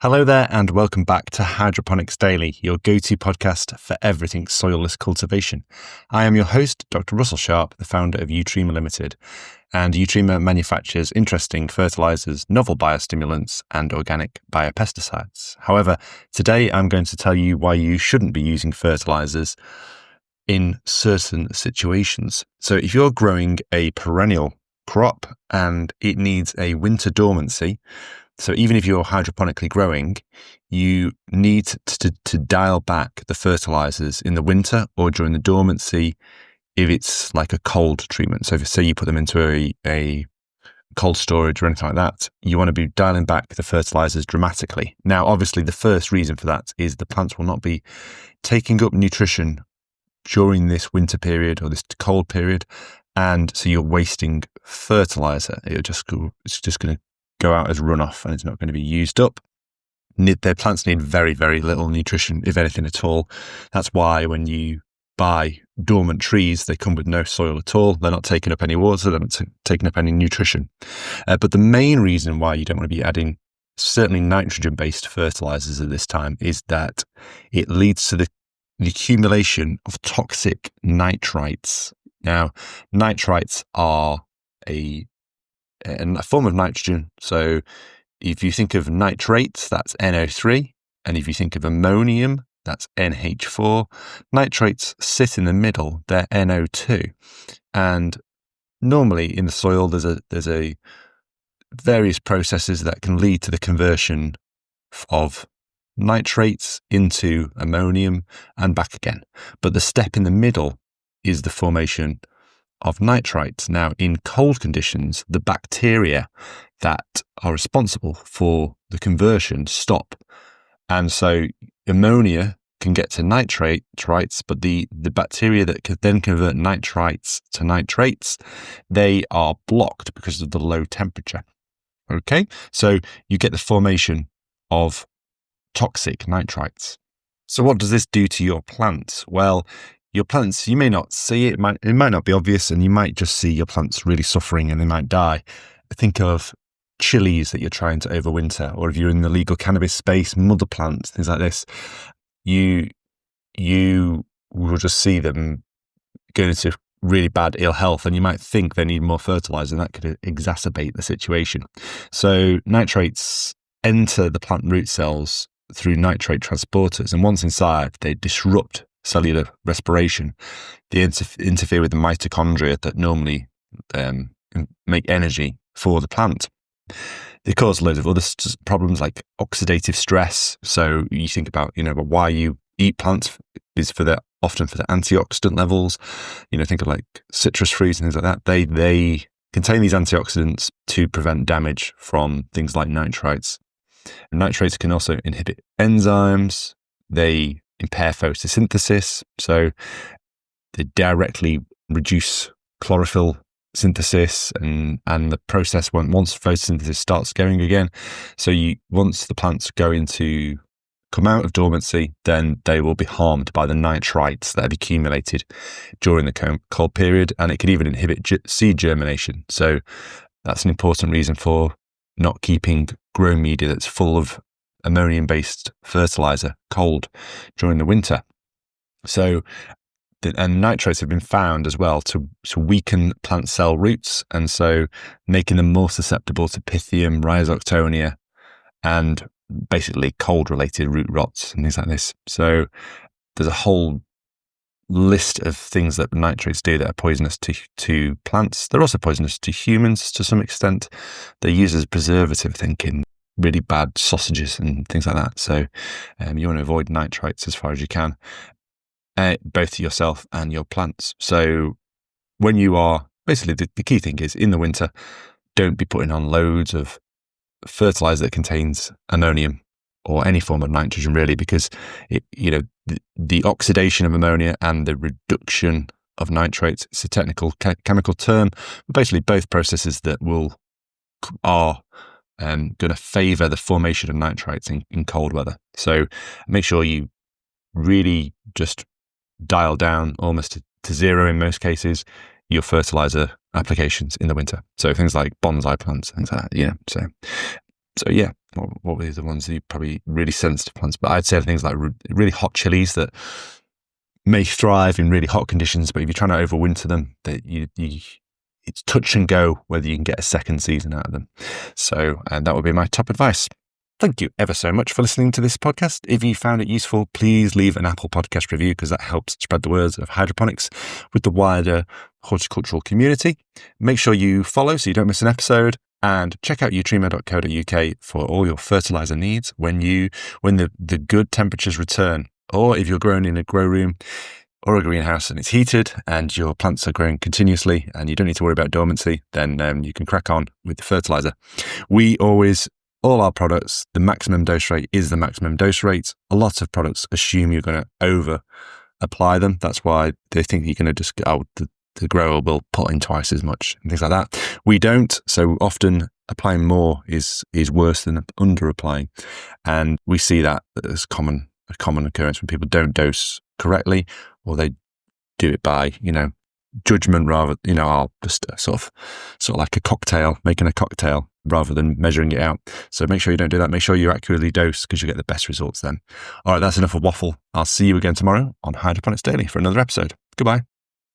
Hello there and welcome back to Hydroponics Daily, your go-to podcast for everything soilless cultivation. I am your host, Dr. Russell Sharp, the founder of Utrema Limited, and Utrema manufactures interesting fertilizers, novel biostimulants, and organic biopesticides. However, today I'm going to tell you why you shouldn't be using fertilizers in certain situations. So if you're growing a perennial crop and it needs a winter dormancy, so even if you're hydroponically growing, you need to dial back the fertilizers in the winter or during the dormancy if it's like a cold treatment. So if say you put them into a cold storage or anything like that, you want to be dialing back the fertilizers dramatically. Now, obviously, the first reason for that is the plants will not be taking up nutrition during this winter period or this cold period, and so you're wasting fertilizer. It's just going to go out as runoff and it's not going to be used up. Their plants need very, very little nutrition, if anything at all. That's why when you buy dormant trees, they come with no soil at all. They're not taking up any water, they're not taking up any nutrition. But the main reason why you don't want to be adding certainly nitrogen-based fertilizers at this time is that it leads to the accumulation of toxic nitrites. Now, nitrites are a form of nitrogen. So if you think of nitrates, that's NO3. And if you think of ammonium, that's NH4. Nitrates sit in the middle, they're NO2. And normally in the soil, there's a various processes that can lead to the conversion of nitrates into ammonium and back again. But the step in the middle is the formation of nitrites. Now, in cold conditions, the bacteria that are responsible for the conversion stop. And so ammonia can get to nitrites, but the bacteria that could then convert nitrites to nitrates, they are blocked because of the low temperature. Okay, so you get the formation of toxic nitrites. So what does this do to your plants? Well, your plants, you may not see it. It might not be obvious, and you might just see your plants really suffering and they might die. Think of chilies that you're trying to overwinter, or if you're in the legal cannabis space, mother plants, things like this. You will just see them going into really bad ill health, and you might think they need more fertilizer, and that could exacerbate the situation. So nitrates enter the plant root cells through nitrate transporters, and once inside, they disrupt cellular respiration. They interfere with the mitochondria that normally make energy for the plant. They cause loads of other problems like oxidative stress. So you think about, why you eat plants is often for the antioxidant levels. Think of like citrus fruits and things like that. They contain these antioxidants to prevent damage from things like nitrites. And nitrates can also inhibit enzymes. They impair photosynthesis, so they directly reduce chlorophyll synthesis and the process once photosynthesis starts going again. So once the plants come out of dormancy, then they will be harmed by the nitrites that have accumulated during the cold period, and it can even inhibit seed germination. So that's an important reason for not keeping grow media that's full of ammonium-based fertilizer cold during the winter. So, and nitrates have been found as well to weaken plant cell roots, and so making them more susceptible to Pythium, Rhizoctonia, and basically cold-related root rots and things like this. So there's a whole list of things that nitrates do that are poisonous to plants. They're also poisonous to humans to some extent. They're used as a preservative, I think, in really bad sausages and things like that. So you want to avoid nitrites as far as you can, both to yourself and your plants. So when you are, basically the key thing is in the winter, don't be putting on loads of fertilizer that contains ammonium or any form of nitrogen really, because the oxidation of ammonia and the reduction of nitrates, it's a technical chemical term, but basically both processes that are going to favour the formation of nitrites in cold weather. So make sure you really just dial down almost to zero in most cases your fertilizer applications in the winter. So things like bonsai plants, things like that, So So yeah, what were the ones that you probably really sensitive plants? But I'd say things like really hot chilies that may thrive in really hot conditions, but if you're trying to overwinter them, that it's touch and go whether you can get a second season out of them. So, and that would be my top advice. Thank you ever so much for listening to this podcast. If you found it useful, please leave an Apple Podcast review because that helps spread the words of hydroponics with the wider horticultural community. Make sure you follow so you don't miss an episode, and check out utrima.co.uk for all your fertiliser needs when the good temperatures return, or if you're growing in a grow room or a greenhouse and it's heated and your plants are growing continuously and you don't need to worry about dormancy, then you can crack on with the fertiliser. All our products, the maximum dose rate is the maximum dose rate. A lot of products assume you're going to over apply them. That's why they think you're going to just, the grower will put in twice as much and things like that. We don't. So often applying more is worse than under applying. And we see that as a common occurrence when people don't dose correctly, or they do it by, judgment rather, I'll just sort of like a cocktail, making a cocktail rather than measuring it out. So make sure you don't do that. Make sure you accurately dose because you get the best results then. All right, that's enough of waffle. I'll see you again tomorrow on Hydroponics Daily for another episode. Goodbye.